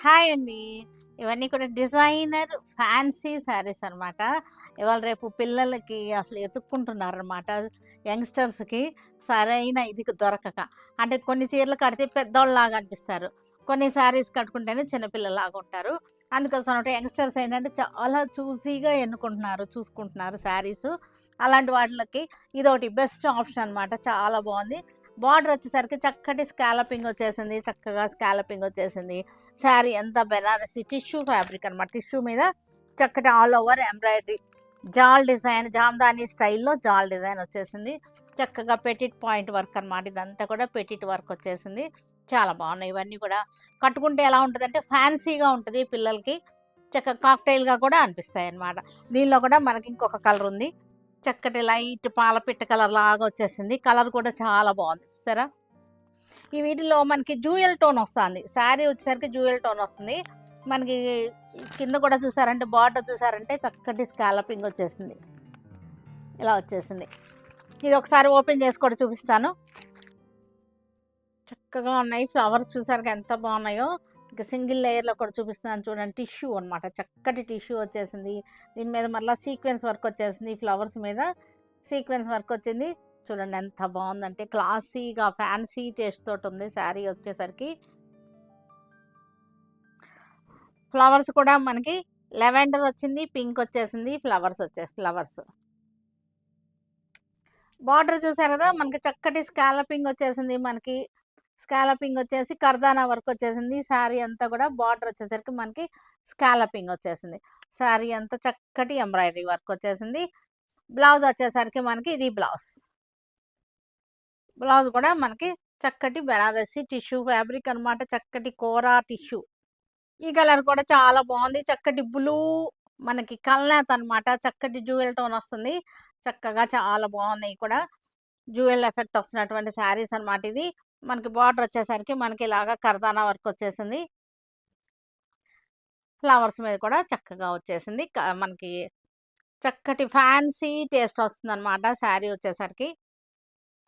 Hi అండి. ఇవన్నీ కూడా డిజైనర్ ఫ్యాన్సీ శారీస్ అనమాట. ఇవాళ రేపు పిల్లలకి అసలు ఎతుక్కుంటున్నారనమాట. యంగ్‌స్టర్స్‌కి సరైన ఇది దొరకక. అంటే కొన్ని చీరలు కడితే పెద్దోళ్ళలాగా అనిపిస్తారు. కొన్ని శారీస్ కట్టుకుంటేనే చిన్న పిల్లలాగా ఉంటారు. అందుకోసం అంటే యంగ్‌స్టర్స్ ఏంటంటే చాలా చూసీగా ఎన్నుకుంటున్నారు, చూసుకుంటున్నారు శారీసు. అలాంటి వాటిలకి ఇదొకటి బెస్ట్ ఆప్షన్ అనమాట. చాలా బావుంది. బార్డర్ వచ్చేసరికి చక్కటి స్కాలపింగ్ వచ్చేసింది. చక్కగా స్కాలపింగ్ వచ్చేసింది. శారీ అంతా బెనారసి టిష్యూ ఫ్యాబ్రిక్ అనమాట. టిష్యూ మీద చక్కటి ఆల్ ఓవర్ ఎంబ్రాయిడరీ జాల్ డిజైన్, జామ్దాని స్టైల్‌లో జాల్ డిజైన్ వచ్చేసింది. చక్కగా పెటిట్ పాయింట్ వర్క్ అనమాట. ఇదంతా కూడా పెటిట్ వర్క్ వచ్చేసింది. చాలా బాగున్నాయి. ఇవన్నీ కూడా కట్టుకుంటే ఎలా ఉంటదంటే ఫ్యాన్సీగా ఉంటది పిల్లలకి. చక్కగా కాక్టెయిల్‌గా కూడా అనిపిస్తాయన్నమాట. దీనిలో కూడా మనకి ఇంకొక కలర్ ఉంది. చక్కటి లైట్ పాలపిట్ట కలర్ లాగా వచ్చేసింది. కలర్ కూడా చాలా బాగుంది. చూసారా? ఈ వీటిలో మనకి డ్యూయల్ టోన్ వస్తుంది. శారీ వచ్చేసరికి డ్యూయల్ టోన్ వస్తుంది. మనకి కింద కూడా చూసారంటే బార్డర్ చూసారంటే చక్కటి స్కాలపింగ్ వచ్చేసింది. ఇలా వచ్చేసింది. ఇది ఒకసారి ఓపెన్ చేసి కూడా చూపిస్తాను. చక్కగా ఉన్నాయి. ఫ్లవర్స్ చూసారుగా ఎంత బాగున్నాయో. ఇక సింగిల్ లేయర్‌లో కూడా చూపిస్తున్నాను చూడండి. టిష్యూ అనమాట. చక్కటి టిష్యూ వచ్చేసింది. దీని మీద మళ్ళా సీక్వెన్స్ వర్క్ వచ్చేసింది. ఫ్లవర్స్ మీద సీక్వెన్స్ వర్క్ వచ్చింది. చూడండి ఎంత బాగుందంటే క్లాసీగా ఫ్యాన్సీ టేస్ట్ తోటి ఉంది శారీ వచ్చేసరికి. ఫ్లవర్స్ కూడా మనకి లెవెండర్ వచ్చింది, పింక్ వచ్చేసింది, ఫ్లవర్స్. బార్డర్ చూసారు కదా! మనకి చక్కటి స్కాలపింగ్ వచ్చేసింది. మనకి స్కాలపింగ్ వచ్చేసి కర్దానా వర్క్ వచ్చేసింది. శారీ అంతా కూడా బార్డర్ వచ్చేసరికి మనకి స్కాలపింగ్ వచ్చేసింది. శారీ అంతా చక్కటి ఎంబ్రాయిడరీ వర్క్ వచ్చేసింది. బ్లౌజ్ వచ్చేసరికి మనకి ఇది బ్లౌజ్. బ్లౌజ్ కూడా మనకి చక్కటి బెనారసి టిష్యూ ఫ్యాబ్రిక్ అనమాట. చక్కటి కోరా టిష్యూ. ఈ కలర్ కూడా చాలా బాగుంది. చక్కటి బ్లూ మనకి కల్నేత అనమాట. చక్కటి జ్యూవెల్ టోన్ వస్తుంది. చక్కగా చాలా బాగున్నాయి కూడా. జ్యూవెల్ ఎఫెక్ట్ వస్తున్నటువంటి శారీస్ అనమాట ఇది. మనకి బార్డర్ వచ్చేసరికి మనకి ఇలాగా కర్దానా వర్క్ వచ్చేసింది. ఫ్లవర్స్ మీద కూడా చక్కగా వచ్చేసింది. మనకి చక్కటి ఫ్యాన్సీ టేస్ట్ వస్తుందనమాట శారీ వచ్చేసరికి.